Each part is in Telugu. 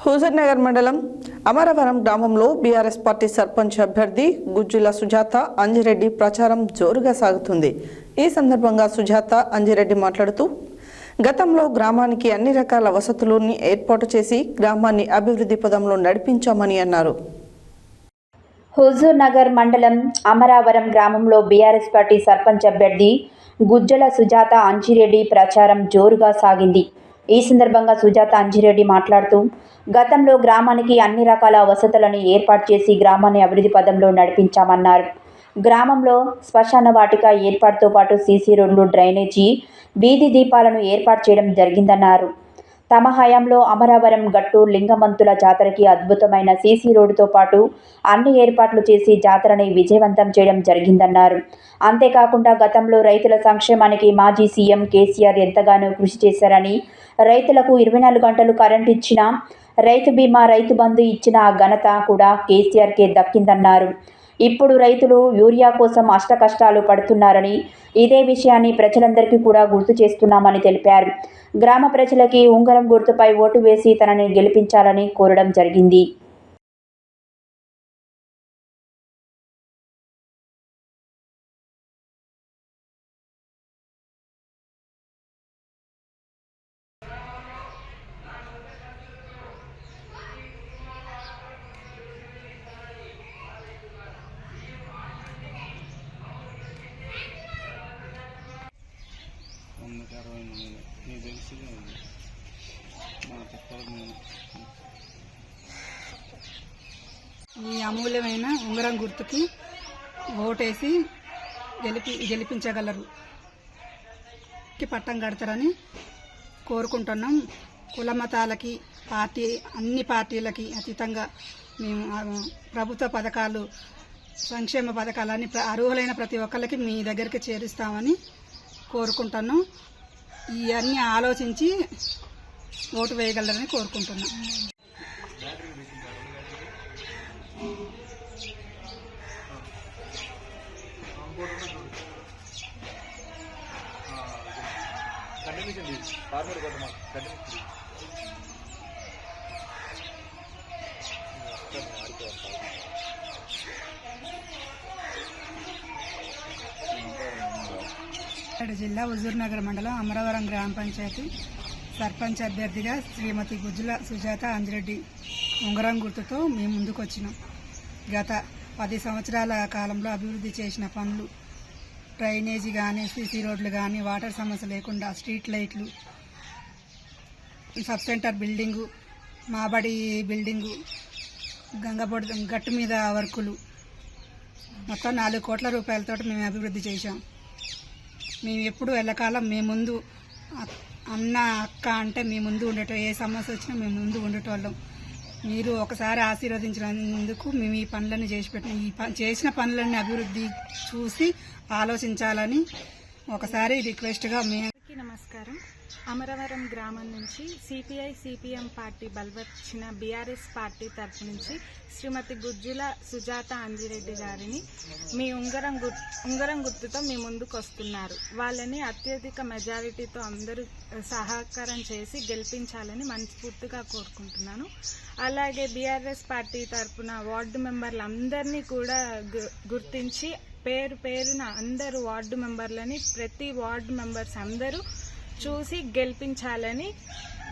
హుజూర్నగర్ మండలం అమరవరం గ్రామంలో బీఆర్ఎస్ పార్టీ సర్పంచ్ అభ్యర్థి గుజ్జుల సుజాత అంజిరెడ్డి ప్రచారం జోరుగా సాగుతుంది. ఈ సందర్భంగా సుజాత అంజిరెడ్డి మాట్లాడుతూ గతంలో గ్రామానికి అన్ని రకాల వసతులను ఏర్పాటు చేసి గ్రామాన్ని అభివృద్ధి పదంలో నడిపించామని అన్నారు. హుజూర్నగర్ మండలం అమరవరం గ్రామంలో బీఆర్ఎస్ పార్టీ సర్పంచ్ అభ్యర్థి గుజ్జుల సుజాత అంజిరెడ్డి ప్రచారం జోరుగా సాగింది. ఈ సందర్భంగా సుజాత అంజిరెడ్డి మాట్లాడుతూ గతంలో గ్రామానికి అన్ని రకాల వసతులను ఏర్పాటు చేసి గ్రామాన్ని అభివృద్ధి పదంలో నడిపించామన్నారు. గ్రామంలో శ్మశాన వాటిక ఏర్పాటుతో పాటు సీసీ రోడ్లు, డ్రైనేజీ, వీధి దీపాలను ఏర్పాటు చేయడం జరిగిందన్నారు. తమ హయాంలో అమరవరం గట్టు లింగమంతుల జాతరకి అద్భుతమైన సీసీ రోడ్డుతో పాటు అన్ని ఏర్పాట్లు చేసి జాతరని విజయవంతం చేయడం జరిగిందన్నారు. అంతేకాకుండా గతంలో రైతుల సంక్షేమానికి మాజీ సీఎం కేసీఆర్ ఎంతగానో కృషి చేశారని, రైతులకు 24 గంటలు కరెంటు ఇచ్చిన, రైతు బీమా, రైతు బంధు ఇచ్చిన ఘనత కూడా కేసీఆర్కే దక్కిందన్నారు. ఇప్పుడు రైతులు యూరియా కోసం అష్టకష్టాలు పడుతున్నారని, ఇదే విషయాన్ని ప్రజలందరికీ కూడా గుర్తు చేస్తున్నామని తెలిపారు. గ్రామ ప్రజలకి ఉంగరం గుర్తుపై ఓటు వేసి తనని గెలిపించాలని కోరడం జరిగింది. ఈ అమూల్యమైన ఉంగరం గుర్తుకి ఓటేసి గెలిపించగలరు, పట్టం కడతారని కోరుకుంటున్నాం. కుల మతాలకి, అన్ని పార్టీలకి అతీతంగా మేము ప్రభుత్వ పథకాలు, సంక్షేమ పథకాలన్నీ అర్హులైన ప్రతి ఒక్కరికి మీ దగ్గరికి చేరుస్తామని కోరుకుంటున్నాం. ఇవన్నీ ఆలోచించి ఓటు వేయగలరని కోరుకుంటున్నాం. జిల్లా హుజూర్నగర్ మండలం అమరవరం గ్రామ పంచాయతీ సర్పంచ్ అభ్యర్థిగా శ్రీమతి గుజ్జుల సుజాత అంజిరెడ్డి ఉంగరం గుర్తుతో మేము ముందుకు వచ్చినాం. గత 10 సంవత్సరాల కాలంలో అభివృద్ధి చేసిన పనులు, డ్రైనేజీ కానీ, సీసీ రోడ్లు కానీ, వాటర్ సమస్య లేకుండా స్ట్రీట్ లైట్లు, sub centre building, Mabadi building, గంగబొడి గట్టు మీద వర్కులు, మొత్తం 4 కోట్ల రూపాయలతో మేము అభివృద్ధి చేశాం. మేము ఎప్పుడు ఎల్లకాలం మేము ముందు, అన్న అక్క అంటే మీ ముందు ఉండేటం, ఏ సమస్య వచ్చినా మేము ముందు ఉండేటోళ్ళం. మీరు ఒకసారి ఆశీర్వదించినందుకు మేము ఈ పనులన్నీ చేసిన పనులన్నీ అభివృద్ధి చూసి ఆలోచించాలని ఒకసారి రిక్వెస్ట్గా నమస్కారం. అమరవరం గ్రామం నుంచి సిపిఐ సిపిఎం పార్టీ బలపరిచిన బీఆర్ఎస్ పార్టీ తరఫు నుంచి శ్రీమతి గుజ్జుల సుజాత అంజిరెడ్డి గారిని మీ ఉంగరం గుర్తుతో మీ ముందుకు వస్తున్నారు. వాళ్ళని అత్యధిక మెజారిటీతో అందరూ సహకారం చేసి గెలిపించాలని మనస్ఫూర్తిగా కోరుకుంటున్నాను. అలాగే బీఆర్ఎస్ పార్టీ తరఫున వార్డు మెంబర్లందరినీ కూడా గుర్తించి పేరు పేరున అందరూ వార్డు మెంబర్లని, ప్రతి వార్డు మెంబర్స్ అందరూ చూసి గెలిపించాలని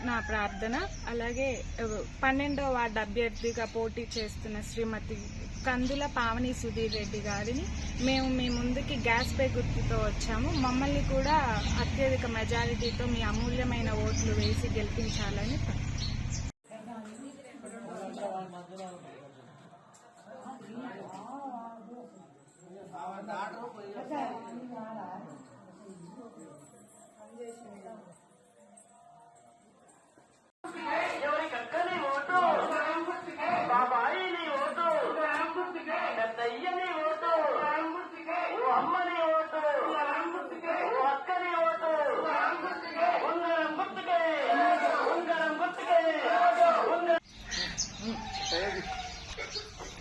నా ప్రార్థన. అలాగే 12వ వార్డు అభ్యర్థిగా పోటీ చేస్తున్న శ్రీమతి కందుల పావని సుధీర్ రెడ్డి గారిని మేము మీ ముందుకి గ్యాస్ పే గుర్తుతో వచ్చాము. మమ్మల్ని కూడా అత్యధిక మెజారిటీతో మీ అమూల్యమైన ఓట్లు వేసి గెలిపించాలని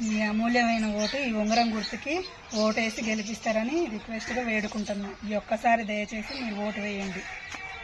ఈ అమూల్యమైన ఓటు, ఈ ఉంగరం గుర్తుకి ఓటేసి గెలిపిస్తారని రిక్వెస్ట్గా వేడుకుంటున్నాం. ఈ ఒక్కసారి దయచేసి మీరు ఓటు వేయండి.